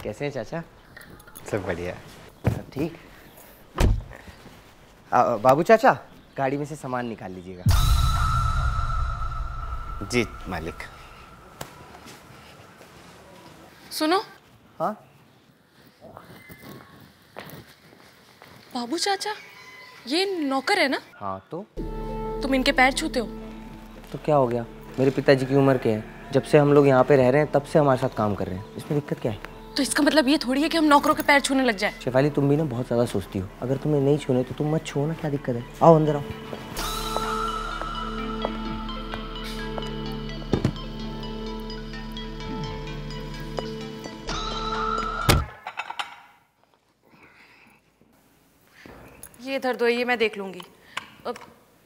कैसे हैं चाचा? सब बढ़िया। सब ठीक। बाबू चाचा, गाड़ी में से सामान निकाल लीजिएगा। जी मालिक। सुनो। हाँ बाबू चाचा, ये नौकर है ना? हाँ तो तुम इनके पैर छूते हो? तो क्या हो गया? मेरे पिताजी की उम्र के हैं, जब से हम लोग यहाँ पे रह रहे हैं तब से हमारे साथ काम कर रहे हैं, इसमें दिक्कत क्या है? तो इसका मतलब ये थोड़ी है कि हम नौकरों के पैर छूने लग जाए। शेफाली, तुम भी ना बहुत ज़्यादा सोचती हो। अगर तुम्हें नहीं छूने तो तुम मत छुओ ना, क्या दिक्कत है? आओ अंदर आओ। ये इधर दो, ये मैं देख लूंगी। अब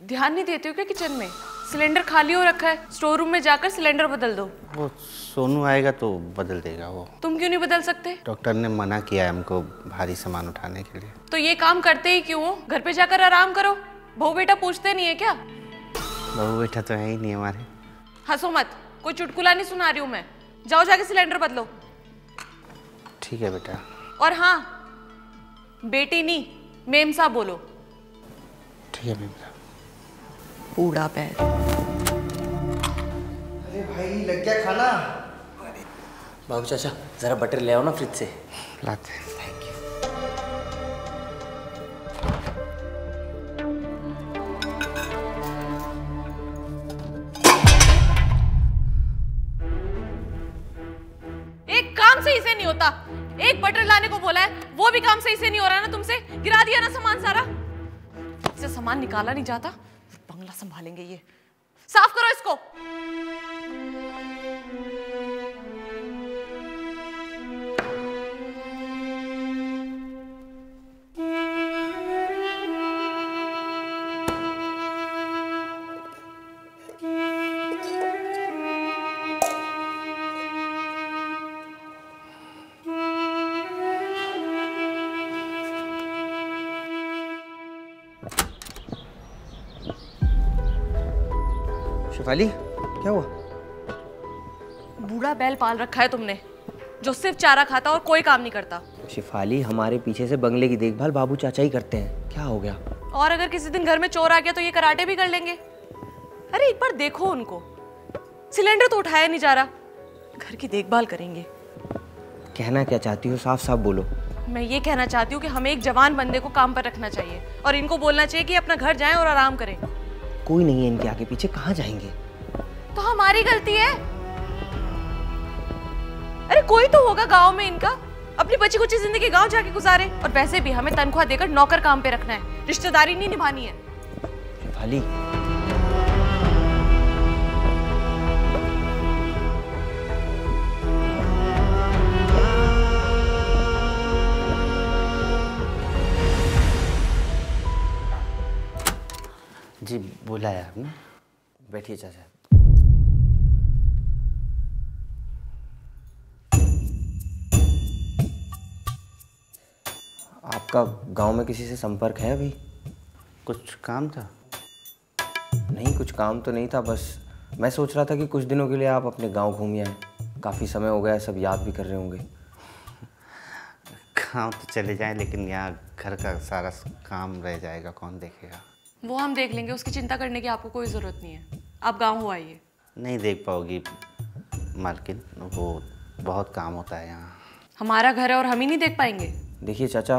ध्यान नहीं देते हो क्या किचन में? सिलेंडर खाली हो रखा है, स्टोर रूम में जाकर सिलेंडर बदल दो। वो सोनू आएगा तो बदल देगा वो। तुम क्यों नहीं बदल सकते? डॉक्टर ने मना किया है हमको भारी सामान उठाने के लिए। तो ये काम करते ही क्यों हो? घर पे जाकर आराम करो। बहू बेटा पूछते नहीं है क्या? बहू बेटा तो है ही नहीं हमारे। हंसो मत, कोई चुटकुला नहीं सुना रही हूँ मैं। जाओ जाके सिलेंडर बदलो। ठीक है बेटा। और हाँ, बेटी नहीं मेम साहब बोलो। ठीक है बेटा। बूढ़ा पैर। अरे भाई, लग गया खाना। बाबू चाचा, जरा बटर ले आओ ना फ्रिज से। लाते हैं। Thank you. एक काम सही से नहीं होता। एक बटर लाने को बोला है, वो भी काम सही से नहीं हो रहा ना तुमसे। गिरा दिया ना सामान सारा। इससे सामान निकाला नहीं जाता। बंगला संभालेंगे ये। साफ करो इसको। शेफाली, क्या हुआ? बूढ़ा बैल पाल रखा है तुमने, जो सिर्फ चारा खाता और कोई काम नहीं करता। शेफाली, हमारे पीछे से बंगले की देखभाल बाबू चाचा ही करते हैं। क्या हो गया? और अगर किसी दिन घर में चोर आ गया तो ये कराटे भी कर लेंगे। अरे एक बार देखो उनको, सिलेंडर तो उठाया नहीं जा रहा, घर की देखभाल करेंगे। कहना क्या चाहती हो? साफ साफ बोलो। मैं ये कहना चाहती हूँ कि हमें एक जवान बंदे को काम पर रखना चाहिए और इनको बोलना चाहिए कि अपना घर जाएं और आराम करें। कोई नहीं है इनके आगे पीछे, कहाँ जाएंगे? तो हमारी गलती है। अरे कोई तो होगा गांव में इनका, अपनी बची कुची जिंदगी गांव जाके गुजारे। और वैसे भी हमें तनख्वाह देकर नौकर काम पे रखना है, रिश्तेदारी नहीं निभानी है। शेफाली, जी बुलाया आपने? बैठिए चाचा। आपका गांव में किसी से संपर्क है अभी? कुछ काम था? नहीं, कुछ काम तो नहीं था, बस मैं सोच रहा था कि कुछ दिनों के लिए आप अपने गांव घूम आए। काफ़ी समय हो गया, सब याद भी कर रहे होंगे। गाँव तो चले जाएं, लेकिन यहाँ घर का सारा काम रह जाएगा, कौन देखेगा? वो हम देख लेंगे, उसकी चिंता करने की आपको कोई जरूरत नहीं है। आप गाँव हो आइए। नहीं देख पाओगी मालकिन, वो बहुत काम होता है यहाँ। हमारा घर है और हम ही नहीं देख पाएंगे? देखिए चाचा,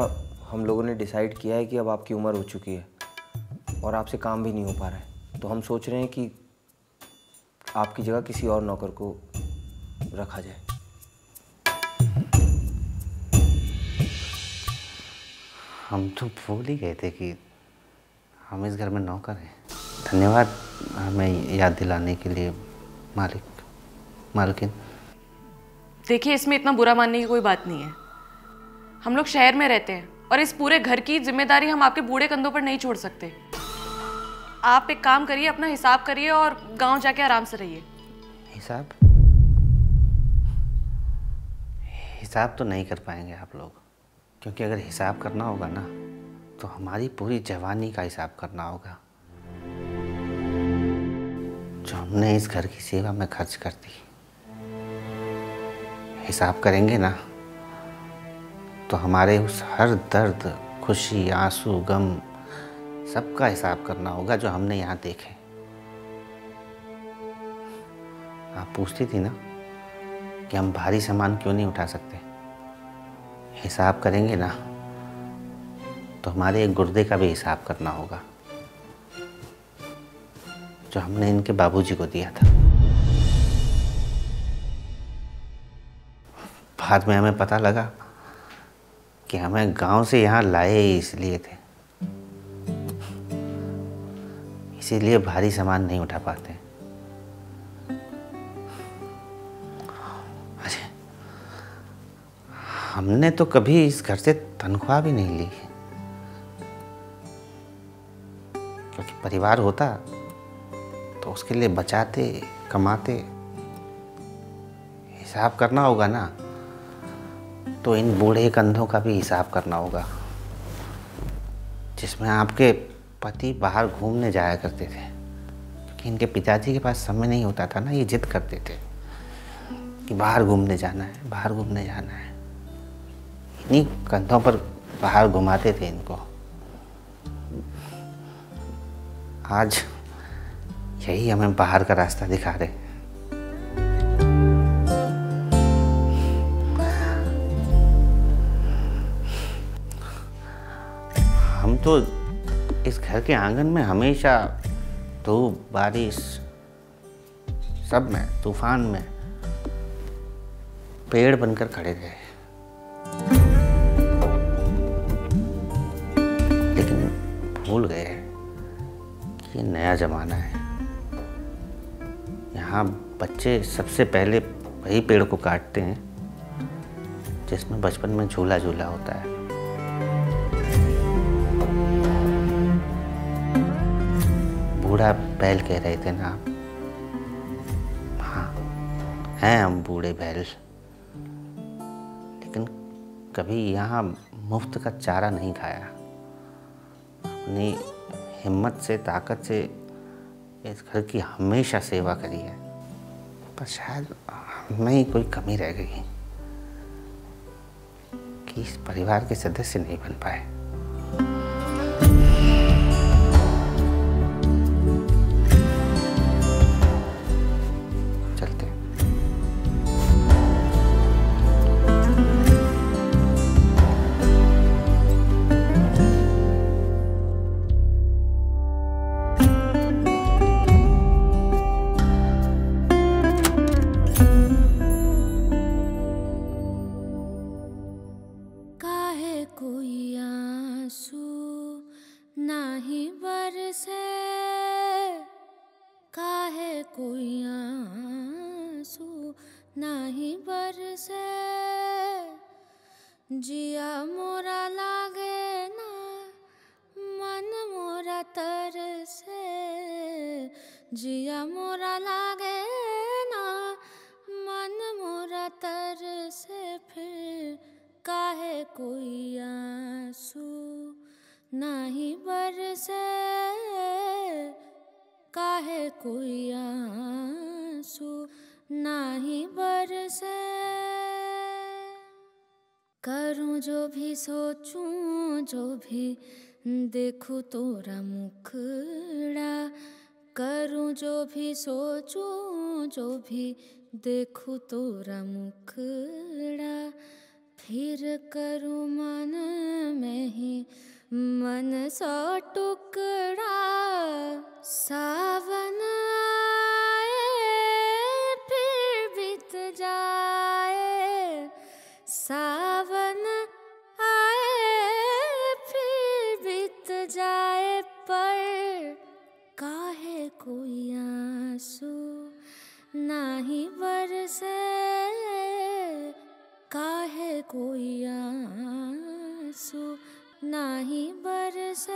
हम लोगों ने डिसाइड किया है कि अब आपकी उम्र हो चुकी है और आपसे काम भी नहीं हो पा रहा है, तो हम सोच रहे हैं कि आपकी जगह किसी और नौकर को रखा जाए। हम तो भूल ही गए थे कि हम इस घर में नौकर हैं। धन्यवाद हमें याद दिलाने के लिए मालकिन। देखिए, इसमें इतना बुरा मानने की कोई बात नहीं है। हम लोग शहर में रहते हैं और इस पूरे घर की जिम्मेदारी हम आपके बूढ़े कंधों पर नहीं छोड़ सकते। आप एक काम करिए, अपना हिसाब करिए और गांव जाके आराम से रहिए। हिसाब तो नहीं कर पाएंगे आप लोग, क्योंकि अगर हिसाब करना होगा ना तो हमारी पूरी जवानी का हिसाब करना होगा, जो हमने इस घर की सेवा में खर्च कर दी। हिसाब करेंगे ना तो हमारे उस हर दर्द, खुशी, आंसू, गम सबका हिसाब करना होगा जो हमने यहाँ देखे। आप पूछती थी ना कि हम भारी सामान क्यों नहीं उठा सकते। हिसाब करेंगे ना तो हमारे एक गुर्दे का भी हिसाब करना होगा जो हमने इनके बाबूजी को दिया था। बाद में हमें पता लगा कि हमें गांव से यहाँ लाए इसलिए थे, इसीलिए भारी सामान नहीं उठा पाते। अरे हमने तो कभी इस घर से तनख्वाह भी नहीं ली, क्योंकि परिवार होता तो उसके लिए बचाते, कमाते। हिसाब करना होगा ना तो इन बूढ़े कंधों का भी हिसाब करना होगा जिसमें आपके पति बाहर घूमने जाया करते थे, क्योंकि इनके पिताजी के पास समय नहीं होता था ना। ये जिद करते थे कि बाहर घूमने जाना है, बाहर घूमने जाना है। इन्हीं कंधों पर बाहर घुमाते थे इनको। आज यही हमें बाहर का रास्ता दिखा रहे। हम तो इस घर के आंगन में हमेशा धूप, बारिश, सब में, तूफान में पेड़ बनकर खड़े रहे, लेकिन भूल गए कि ये नया जमाना है। यहाँ बच्चे सबसे पहले वही पेड़ को काटते हैं जिसमें बचपन में झूला झूला होता है। बूढ़ा बैल कह रहे थे ना आप? हाँ, हैं हम बूढ़े बैल, लेकिन कभी यहाँ मुफ्त का चारा नहीं खाया। अपनी हिम्मत से, ताकत से इस घर की हमेशा सेवा करी है। पर शायद हमें ही कोई कमी रह गई कि इस परिवार के सदस्य नहीं बन पाए। चलते। कोई आंसू नाही बरसे, काहे कोई आंसू नाही बरसे, जिया मोरा लागे ना मन मोरा तरसे, जिया मोरा लागे ना मन मोरा तरसे, फिर काहे कोई आंसू नाही बरसे, काहे कोई आंसू नाही बरसे। करूं जो भी सोचूं जो भी देखूं तोरा मुखड़ा, करूं जो भी सोचूं जो भी देखूं तोरा मुखड़ा, फिर करूं मन में ही मन सौ टुकड़ा। सावन आए फिर बीत जाए, सावन आए फिर बीत जाए, पर काहे कोई आंसू नाही बरसे, काहे कोई आंसू नाही बरसे।